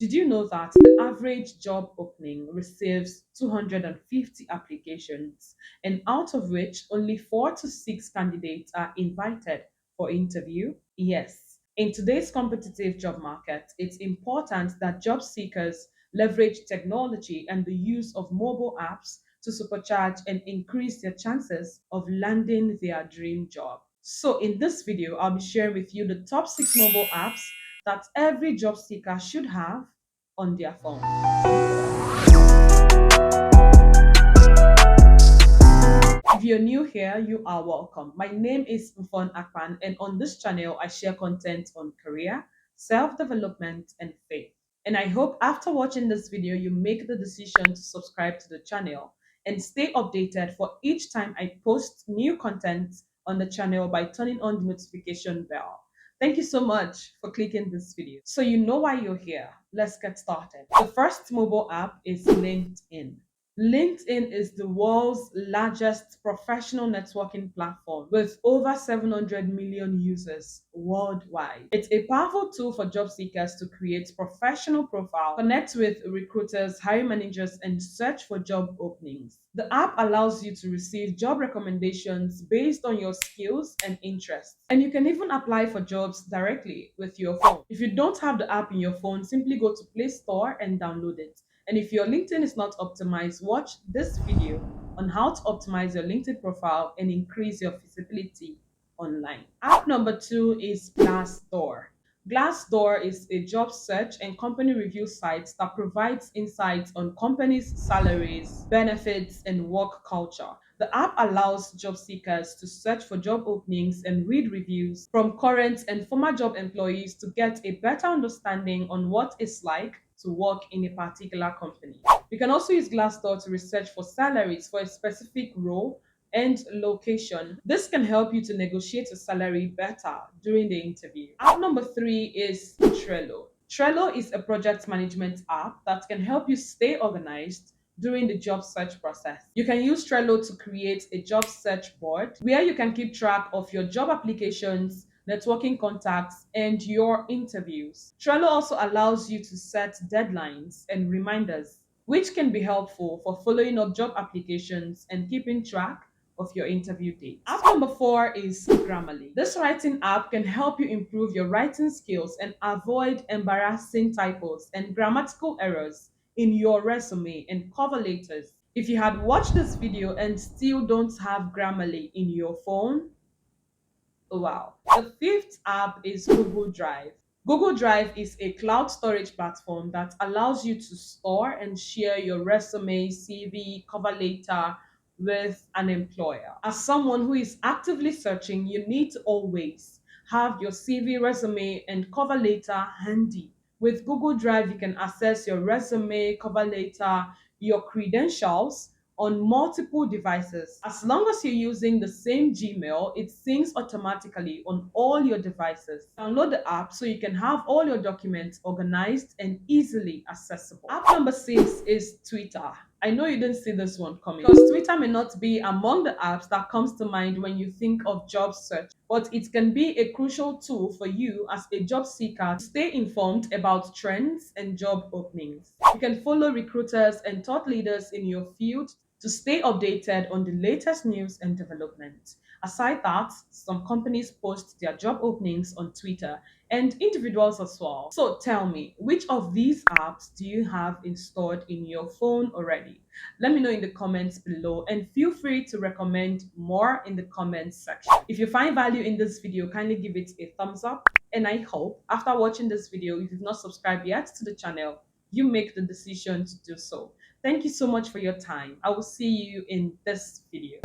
Did you know that the average job opening receives 250 applications, and out of which only 4 to 6 candidates are invited for interview? Yes. In today's competitive job market, it's important that job seekers leverage technology and the use of mobile apps to supercharge and increase their chances of landing their dream job. So, in this video, I'll be sharing with you the top 6 mobile apps that every job seeker should have on their phone. If you're new here, you are welcome. My name is Mfon, and on this channel, I share content on career, self-development, and faith. And I hope after watching this video, you make the decision to subscribe to the channel and stay updated for each time I post new content on the channel by turning on the notification bell. Thank you so much for clicking this video. So you know why you're here. Let's get started. The first mobile app is LinkedIn. LinkedIn is the world's largest professional networking platform with over 700 million users worldwide. It's a powerful tool for job seekers to create professional profiles, connect with recruiters, hiring managers, and search for job openings. The app allows you to receive job recommendations based on your skills and interests. And you can even apply for jobs directly with your phone. If you don't have the app in your phone, simply go to Play Store and download it. And if your LinkedIn is not optimized, watch this video on how to optimize your LinkedIn profile and increase your visibility online. App number 2 is Glassdoor. Glassdoor is a job search and company review site that provides insights on companies' salaries, benefits, and work culture. The app allows job seekers to search for job openings and read reviews from current and former job employees to get a better understanding on what it's like to work in a particular company. You can also use Glassdoor to research for salaries for a specific role and location. This can help you to negotiate a salary better during the interview. App number 3 is Trello. Trello is a project management app that can help you stay organized during the job search process. You can use Trello to create a job search board where you can keep track of your job applications, networking contacts, and your interviews. Trello also allows you to set deadlines and reminders, which can be helpful for following up job applications and keeping track of your interview date. App number 4 is Grammarly. This writing app can help you improve your writing skills and avoid embarrassing typos and grammatical errors in your resume and cover letters. If you had watched this video and still don't have Grammarly in your phone, oh wow. The fifth app is Google Drive. Google Drive is a cloud storage platform that allows you to store and share your resume, CV, cover letter with an employer. As someone who is actively searching, you need to always have your CV, resume, and cover letter handy. With Google Drive, you can access your resume, cover letter, your credentials on multiple devices. As long as you're using the same Gmail, it syncs automatically on all your devices. Download the app so you can have all your documents organized and easily accessible. App number 6 is Twitter. I know you didn't see this one coming because Twitter may not be among the apps that comes to mind when you think of job search, but it can be a crucial tool for you as a job seeker to stay informed about trends and job openings. You can follow recruiters and thought leaders in your field to stay updated on the latest news and developments. Aside that, some companies post their job openings on Twitter and individuals as well. So tell me, which of these apps do you have installed in your phone already? Let me know in the comments below and feel free to recommend more in the comments section. If you find value in this video, kindly give it a thumbs up. And I hope after watching this video, if you've not subscribed yet to the channel, you make the decision to do so. Thank you so much for your time. I will see you in this video.